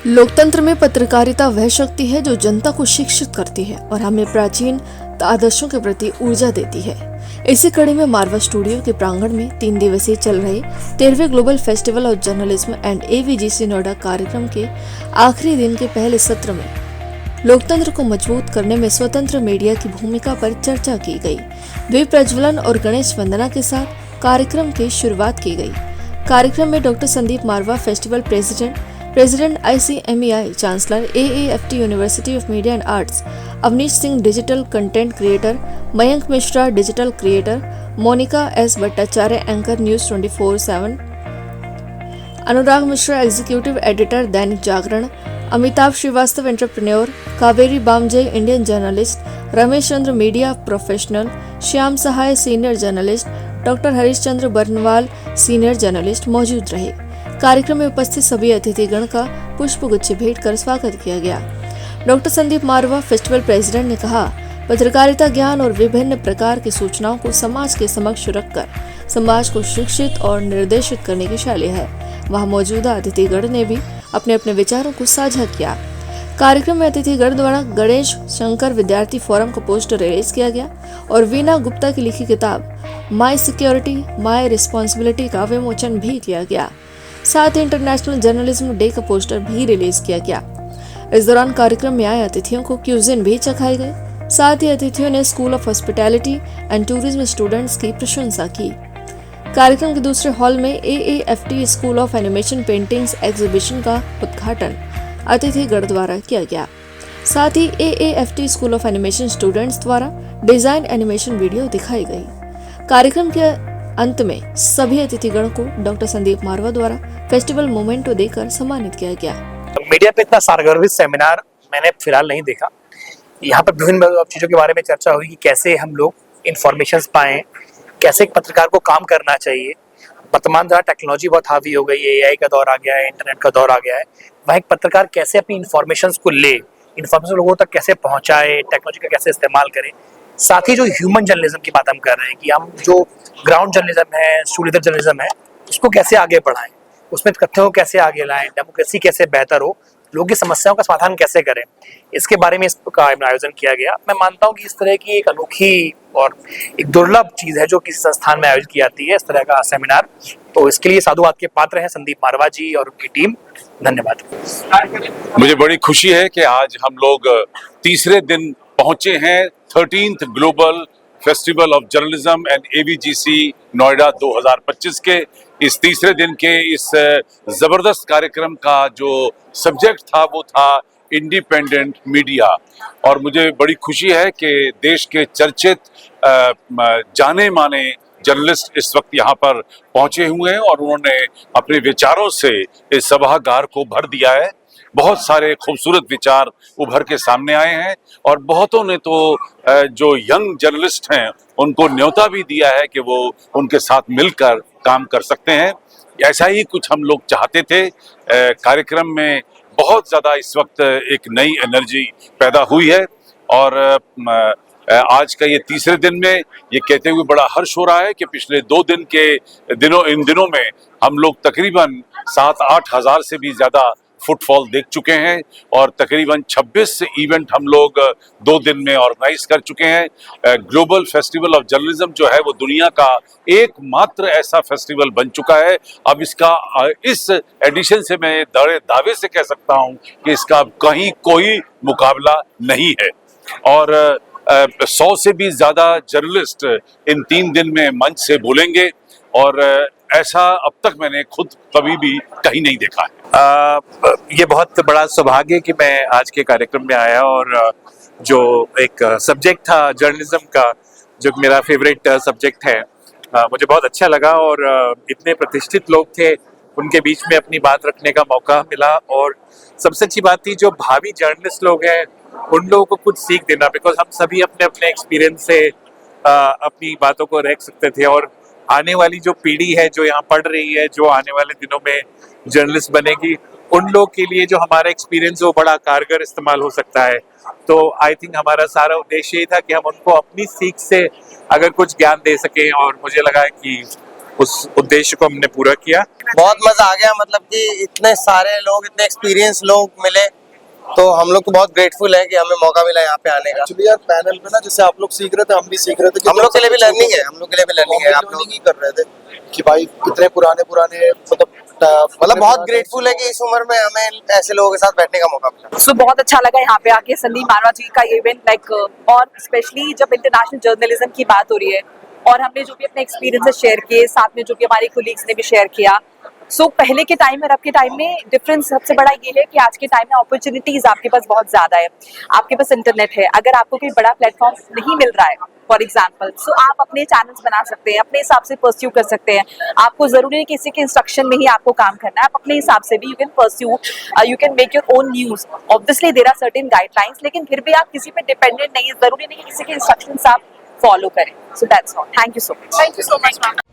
लोकतंत्र में पत्रकारिता वह शक्ति है जो जनता को शिक्षित करती है और हमें प्राचीन आदर्शों के प्रति ऊर्जा देती है। इसी कड़ी में मारवा स्टूडियो के प्रांगण में 3 दिवसीय चल रहे 13वें global festival of journalism and AVGC Noida कार्यक्रम के आखिरी दिन के पहले सत्र में लोकतंत्र को मजबूत करने में स्वतंत्र मीडिया की भूमिका पर चर्चा की गई। दीप प्रज्वलन और गणेश वंदना के साथ कार्यक्रम की शुरुआत की गई। कार्यक्रम में doctor Sandeep Marwah, festival president ICMEI, chancellor AAFT university of media and arts, Avnish Singh, digital content creator, Mayank Mishra, digital creator, Monika S Bhattacharya, anchor news 24/7, Anurag Mishra, executive editor, Dainik Jagran, Amitabh Srivastava, entrepreneur, Kaveri Bamje, Indian journalist, Ramesh Chandra, media professional, Shyam Sahay, senior journalist, doctor Harish Chandra Barnwal, senior journalist मौजूद रहे। कार्यक्रम में उपस्थित सभी अतिथिगण का पुष्पगुच्छ भेंट कर स्वागत किया गया। Doctor Sandeep Marwah, festival president, ने कहा, पत्रकारिता ज्ञान और विभिन्न प्रकार की सूचनाओं को समाज के समक्ष रखकर समाज को शिक्षित और निर्देशित करने की शैली है। वहां मौजूदा अतिथिगण ने भी अपने अपने विचारों को साझा किया। कार्यक्रम में अतिथिगण द्वारा गणेश शंकर विद्यार्थी फोरम का पोस्टर रिलीज किया गया और वीना गुप्ता की लिखी किताब माई सिक्योरिटी माई रिस्पॉन्सिबिलिटी का विमोचन भी किया गया। साथ ही इंटरनेशनल जर्नलिज्म डे का पोस्टर भी रिलीज किया गया। इस दौरान कार्यक्रम में आए अतिथियों को क्यूजिन भी चखाए गए। साथ ही अतिथियों ने school of hospitality and tourism students की प्रशंसा की। कार्यक्रम के दूसरे हॉल में AAFT school of animation paintings exhibition का उद्घाटन अतिथिगण द्वारा किया गया। साथ ही AAFT school of animation students द्वारा डिजाइन एनिमेशन वीडियो दिखाई गई। कार्यक्रम के अंत में सभी अतिथिगण को डॉक्टर संदीप मारवा द्वारा फेस्टिवल मोमेंटो देकर सम्मानित किया गया। मीडिया पे इतना सारगर्भित सेमिनार मैंने फिलहाल नहीं देखा। यहाँ पर विभिन्न चीजों के बारे में चर्चा हुई कि कैसे हम लोग इंफॉर्मेशन पाएं, कैसे एक पत्रकार को काम करना चाहिए। वर्तमान जहाँ टेक्नोलॉजी बहुत हावी हो गई है, AI का दौर आ गया है, इंटरनेट का दौर आ गया है, वहाँ एक पत्रकार कैसे अपनी इंफॉर्मेशन को ले, इंफॉर्मेशन लोगों तक कैसे पहुँचाए, टेक्नोलॉजी का कैसे इस्तेमाल करें। साथ ही जो ह्यूमन जर्नलिज्म की बात हम कर रहे हैं कि हम जो ग्राउंड जर्नलिज्म है, स्टूडियो जर्नलिज्म है, उसको कैसे आगे बढ़ाएं, उसमें तथ्यों को कैसे आगे लाएं, डेमोक्रेसी कैसे बेहतर हो, लोगों की समस्याओं का समाधान कैसे करें, इसके बारे में इसका आयोजन किया गया। मैं मानता हूँ कि इस तरह की एक अनोखी और एक दुर्लभ चीज है जो किसी संस्थान में आयोजित की जाती है, इस तरह का सेमिनार। तो इसके लिए साधुवाद के पात्र हैं संदीप मारवा जी और उनकी टीम। धन्यवाद। मुझे बड़ी खुशी है कि आज हम लोग तीसरे दिन पहुंचे हैं 13th global festival of journalism and AVGC Noida 2025 के इस तीसरे दिन के इस जबरदस्त कार्यक्रम का जो सब्जेक्ट था वो था इंडिपेंडेंट मीडिया। और मुझे बड़ी खुशी है कि देश के चर्चित जाने माने जर्नलिस्ट इस वक्त यहाँ पर पहुंचे हुए हैं और उन्होंने अपने विचारों से इस सभागार को भर दिया है। बहुत सारे खूबसूरत विचार उभर के सामने आए हैं और बहुतों ने तो जो यंग जर्नलिस्ट हैं उनको न्योता भी दिया है कि वो उनके साथ मिलकर काम कर सकते हैं। ऐसा ही कुछ हम लोग चाहते थे। कार्यक्रम में बहुत ज़्यादा इस वक्त एक नई एनर्जी पैदा हुई है और आज का ये तीसरे दिन में ये कहते हुए बड़ा हर्ष हो रहा है कि पिछले 2 दिन के इन दिनों में हम लोग तकरीबन 7-8 हज़ार से भी ज़्यादा फुटफॉल देख चुके हैं और तकरीबन 26 इवेंट हम लोग 2 दिन में ऑर्गेनाइज कर चुके हैं। ग्लोबल फेस्टिवल ऑफ जर्नलिज्म जो है वो दुनिया का एकमात्र ऐसा फेस्टिवल बन चुका है। अब इसका इस एडिशन से मैं दावे से कह सकता हूं कि इसका कहीं कोई मुकाबला नहीं है और 100 से भी ज्यादा जर्नलिस्ट इन 3 दिन में मंच से बोलेंगे और ऐसा अब तक मैंने खुद कभी भी कहीं नहीं देखा है। ये बहुत बड़ा सौभाग्य कि मैं आज के कार्यक्रम में आया और जो एक सब्जेक्ट था जर्नलिज्म का, जो मेरा फेवरेट सब्जेक्ट है, मुझे बहुत अच्छा लगा और इतने प्रतिष्ठित लोग थे, उनके बीच में अपनी बात रखने का मौका मिला। और सबसे अच्छी बात थी जो भावी जर्नलिस्ट लोग हैं उन लोगों को कुछ सीख देना, बिकॉज हम सभी अपने अपने एक्सपीरियंस से अपनी बातों को रख सकते थे और आने वाली जो पीढ़ी है जो यहाँ पढ़ रही है, जो आने वाले दिनों में जर्नलिस्ट बनेगी, उन लोग के लिए जो हमारा एक्सपीरियंस वो बड़ा कारगर इस्तेमाल हो सकता है। तो आई थिंक हमारा सारा उद्देश्य ये था कि हम उनको अपनी सीख से अगर कुछ ज्ञान दे सकें और मुझे लगा कि उस उद्देश्य को हमने पूरा किया। बहुत मजा आ गया, मतलब कि इतने सारे लोग, इतने एक्सपीरियंस लोग मिले, तो हम लोग को बहुत ग्रेटफुल है कि हमें मौका मिला यहाँ पे आने का। एक्चुअली यार पैनल पे ना जैसे आप लोग सीख रहे थे, हम भी सीख रहे थे कि हम लोग के लिए भी लर्निंग है, हम लोग के लिए भी लर्निंग है। आप लोग ही कर रहे थे कि भाई इतने पुराने मतलब बहुत ग्रेटफुल है कि इस उम्र में हमें ऐसे लोगों के साथ बैठने का मौका मिला। सो बहुत अच्छा लगा यहाँ पे आके संदीप मारवा जी का ये इवेंट, लाइक और स्पेशली जब इंटरनेशनल जर्नलिज्म की बात हो रही है और हमने जो भी अपने एक्सपीरियंसेस शेयर किए, साथ में जो भी हमारे कोलीग्स ने भी शेयर किया। सो पहले के टाइम और अब के टाइम में डिफरेंस सबसे बड़ा ये है कि आज के टाइम में अपॉर्चुनिटीज आपके पास बहुत ज्यादा है, आपके पास इंटरनेट है। अगर आपको कोई बड़ा प्लेटफॉर्म नहीं मिल रहा है फॉर एग्जाम्पल, सो आप अपने चैनल्स बना सकते हैं, अपने हिसाब से परस्यू कर सकते हैं। आपको जरूरी नहीं किसी के इंस्ट्रक्शन में ही आपको काम करना है, आप अपने हिसाब से भी you can pursue, you can make your own news. Obviously there are certain guidelines, लेकिन फिर भी आप किसी पे डिपेंडेंट नहीं है, जरूरी नहीं कि किसी के इंस्ट्रक्शंस आप फॉलो करें। So that's all, thank you so much. Thank you so much, ma'am.